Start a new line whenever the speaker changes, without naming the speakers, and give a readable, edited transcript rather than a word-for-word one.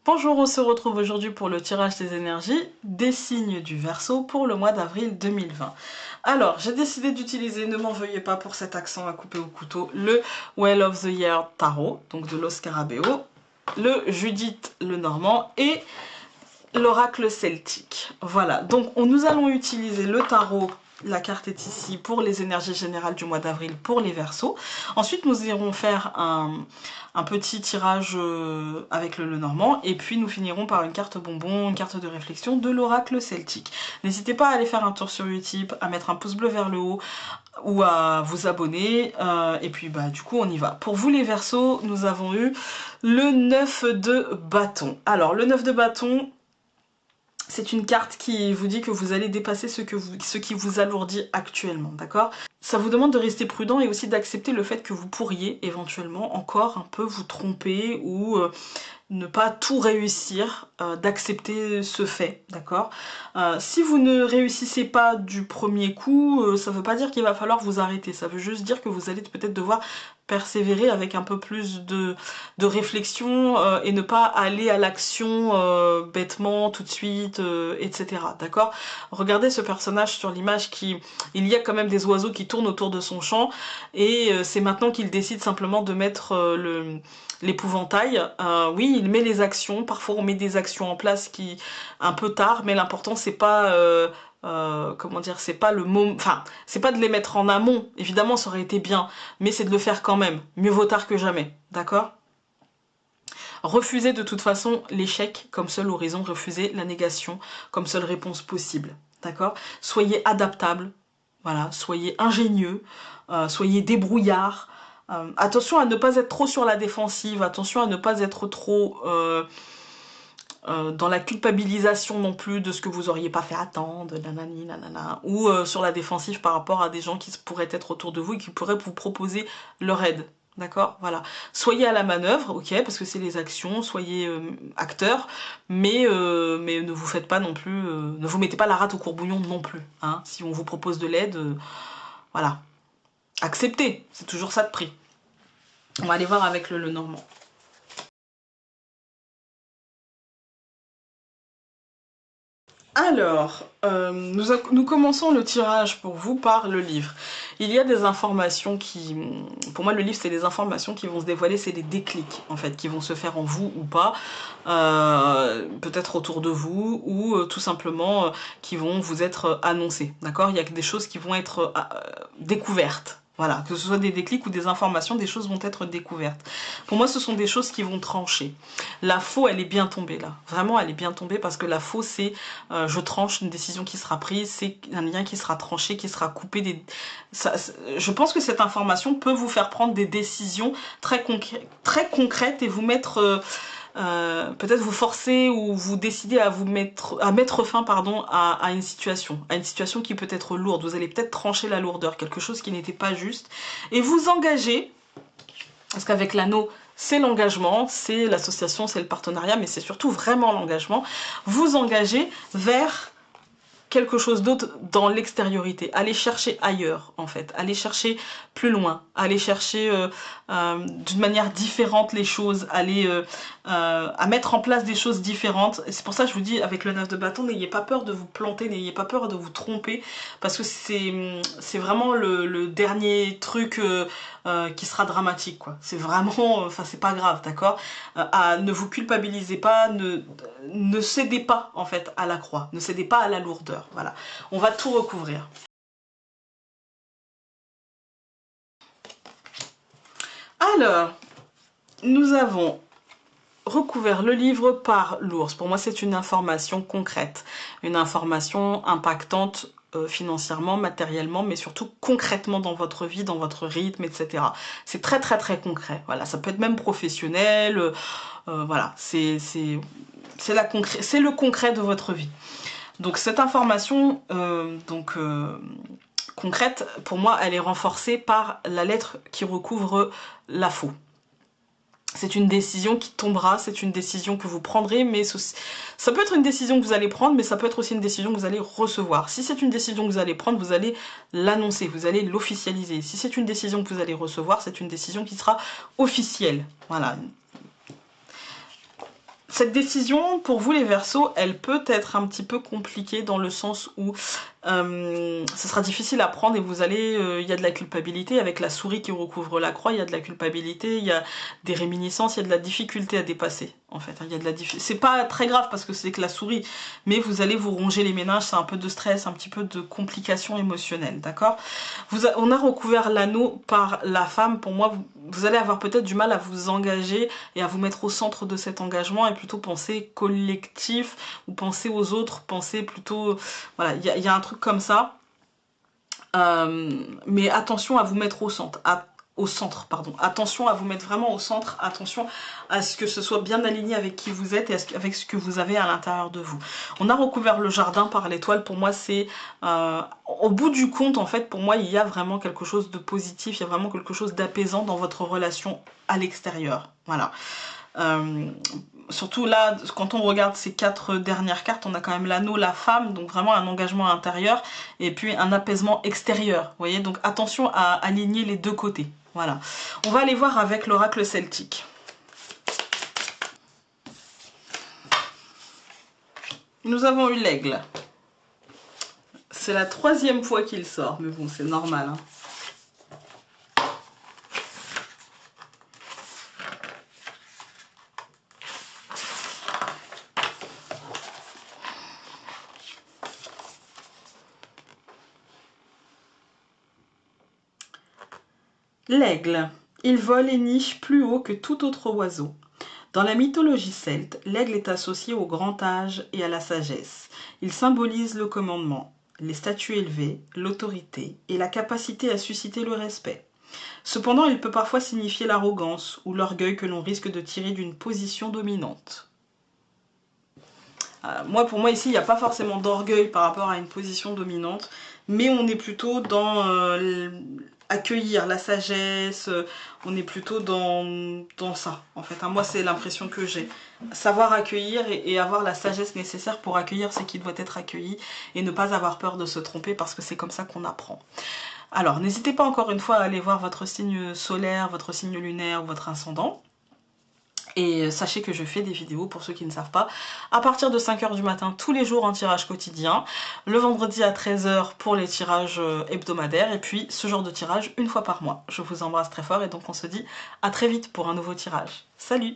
Bonjour, on se retrouve aujourd'hui pour le tirage des énergies des signes du Verseau pour le mois d'avril 2020. Alors, j'ai décidé d'utiliser, ne m'en veuillez pas pour cet accent à couper au couteau, le Well of the Year Tarot, donc de Los Scarabeo, le Judith le Normand et l'oracle celtique. Voilà, donc nous allons utiliser le tarot. La carte est ici pour les énergies générales du mois d'avril pour les Verseaux. Ensuite, nous irons faire un petit tirage avec le Normand. Et puis, nous finirons par une carte bonbon, une carte de réflexion de l'oracle celtique. N'hésitez pas à aller faire un tour sur Utip, à mettre un pouce bleu vers le haut ou à vous abonner. Et puis, du coup, on y va. Pour vous, les Verseaux, nous avons eu le 9 de bâton. Alors, le 9 de bâton... c'est une carte qui vous dit que vous allez dépasser ce qui vous alourdit actuellement, d'accord? Ça vous demande de rester prudent et aussi d'accepter le fait que vous pourriez éventuellement encore un peu vous tromper ou ne pas tout réussir, d'accepter ce fait, d'accord? Si vous ne réussissez pas du premier coup, ça veut pas dire qu'il va falloir vous arrêter, ça veut juste dire que vous allez peut-être devoir persévérer avec un peu plus de réflexion et ne pas aller à l'action bêtement tout de suite, etc. D'accord? Regardez ce personnage sur l'image il y a quand même des oiseaux qui tournent autour de son champ et c'est maintenant qu'il décide simplement de mettre l'épouvantail. Oui, il met les actions, parfois on met des actions en place qui un peu tard, mais l'important c'est pas comment dire, c'est pas le moment, enfin, c'est pas de les mettre en amont, évidemment ça aurait été bien, mais c'est de le faire quand même, mieux vaut tard que jamais, d'accord? Refusez de toute façon l'échec comme seul horizon, refusez la négation comme seule réponse possible, d'accord? Soyez adaptable, voilà, soyez ingénieux, soyez débrouillard, attention à ne pas être trop sur la défensive, attention à ne pas être trop dans la culpabilisation non plus de ce que vous auriez pas fait attendre, nanani, nanana, ou sur la défensive par rapport à des gens qui pourraient être autour de vous et qui pourraient vous proposer leur aide. D'accord? Voilà. Soyez à la manœuvre, ok, parce que c'est les actions, soyez acteur, mais ne vous faites pas non plus, ne vous mettez pas la rate au courbouillon non plus. Hein, si on vous propose de l'aide, voilà. Acceptez, c'est toujours ça de prix. On va aller voir avec le Normand. Alors, nous commençons le tirage pour vous par le livre. Il y a des informations qui... Pour moi, le livre, c'est des informations qui vont se dévoiler, c'est des déclics, en fait, qui vont se faire en vous ou pas, peut-être autour de vous, ou tout simplement qui vont vous être annoncées, d'accord? Il y a des choses qui vont être découvertes. Voilà, que ce soit des déclics ou des informations, des choses vont être découvertes. Pour moi, ce sont des choses qui vont trancher. La faux, elle est bien tombée là. Vraiment, elle est bien tombée parce que la faux, c'est je tranche une décision qui sera prise, c'est un lien qui sera tranché, qui sera coupé. Je pense que cette information peut vous faire prendre des décisions très concrètes et vous mettre... peut-être vous forcer ou vous décider à mettre fin pardon à une situation qui peut être lourde. Vous allez peut-être trancher la lourdeur, quelque chose qui n'était pas juste, et vous engager, parce qu'avec l'anneau c'est l'engagement, c'est l'association, c'est le partenariat, mais c'est surtout vraiment l'engagement, vous engager vers quelque chose d'autre dans l'extériorité, aller chercher ailleurs en fait, aller chercher plus loin, aller chercher d'une manière différente les choses, aller à mettre en place des choses différentes. C'est pour ça que je vous dis avec le 9 de bâton, n'ayez pas peur de vous planter, n'ayez pas peur de vous tromper, parce que c'est vraiment le dernier truc qui sera dramatique quoi. C'est vraiment, enfin c'est pas grave, d'accord? Ne vous culpabilisez pas, ne cédez pas en fait à la croix, ne cédez pas à la lourdeur, voilà. On va tout recouvrir. Alors, nous avons recouvert le livre par l'ours. Pour moi, c'est une information concrète, une information impactante financièrement, matériellement, mais surtout concrètement dans votre vie, dans votre rythme, etc. C'est très très très concret. Voilà, ça peut être même professionnel. Voilà, c'est le concret de votre vie. Donc cette information, concrète, pour moi, elle est renforcée par la lettre qui recouvre la faux. C'est une décision qui tombera, c'est une décision que vous prendrez, mais ça peut être une décision que vous allez prendre, mais ça peut être aussi une décision que vous allez recevoir. Si c'est une décision que vous allez prendre, vous allez l'annoncer, vous allez l'officialiser. Si c'est une décision que vous allez recevoir, c'est une décision qui sera officielle. Voilà. cette décision, pour vous les Verseaux, elle peut être un petit peu compliquée dans le sens où ce sera difficile à prendre et vous allez... il y a de la culpabilité, avec la souris qui recouvre la croix, il y a de la culpabilité, il y a des réminiscences, il y a de la difficulté à dépasser, en fait. Il y a de la c'est pas très grave parce que c'est que la souris, mais vous allez vous ronger les méninges, c'est un peu de stress, un petit peu de complications émotionnelles, d'accord? On a recouvert l'anneau par la femme, pour moi, vous allez avoir peut-être du mal à vous engager et à vous mettre au centre de cet engagement et plutôt penser collectif ou penser aux autres, penser plutôt... Voilà, il y a un truc comme ça. Mais attention à vous mettre au centre. Au centre, pardon. Attention à vous mettre vraiment au centre. Attention à ce que ce soit bien aligné avec qui vous êtes et avec ce que vous avez à l'intérieur de vous. On a recouvert le jardin par l'étoile. Pour moi, c'est... au bout du compte, en fait, pour moi, il y a vraiment quelque chose de positif. Il y a vraiment quelque chose d'apaisant dans votre relation à l'extérieur. Voilà. Surtout là, quand on regarde ces 4 dernières cartes, on a quand même l'anneau, la femme, donc vraiment un engagement intérieur et puis un apaisement extérieur. Vous voyez, donc attention à aligner les deux côtés. Voilà. On va aller voir avec l'oracle celtique. Nous avons eu l'aigle. C'est la 3e fois qu'il sort, mais bon, c'est normal, hein. L'aigle. Il vole et niche plus haut que tout autre oiseau. Dans la mythologie celte, l'aigle est associé au grand âge et à la sagesse. Il symbolise le commandement, les statuts élevés, l'autorité et la capacité à susciter le respect. Cependant, il peut parfois signifier l'arrogance ou l'orgueil que l'on risque de tirer d'une position dominante. Pour moi ici, il n'y a pas forcément d'orgueil par rapport à une position dominante, mais on est plutôt dans accueillir la sagesse, on est plutôt dans ça, en fait. Moi, c'est l'impression que j'ai. Savoir accueillir et avoir la sagesse nécessaire pour accueillir ce qui doit être accueilli et ne pas avoir peur de se tromper parce que c'est comme ça qu'on apprend. Alors, n'hésitez pas encore une fois à aller voir votre signe solaire, votre signe lunaire ou votre ascendant. Et sachez que je fais des vidéos, pour ceux qui ne savent pas, à partir de 5 h du matin, tous les jours en tirage quotidien, le vendredi à 13 h pour les tirages hebdomadaires, et puis ce genre de tirage une fois par mois. Je vous embrasse très fort et donc on se dit à très vite pour un nouveau tirage. Salut!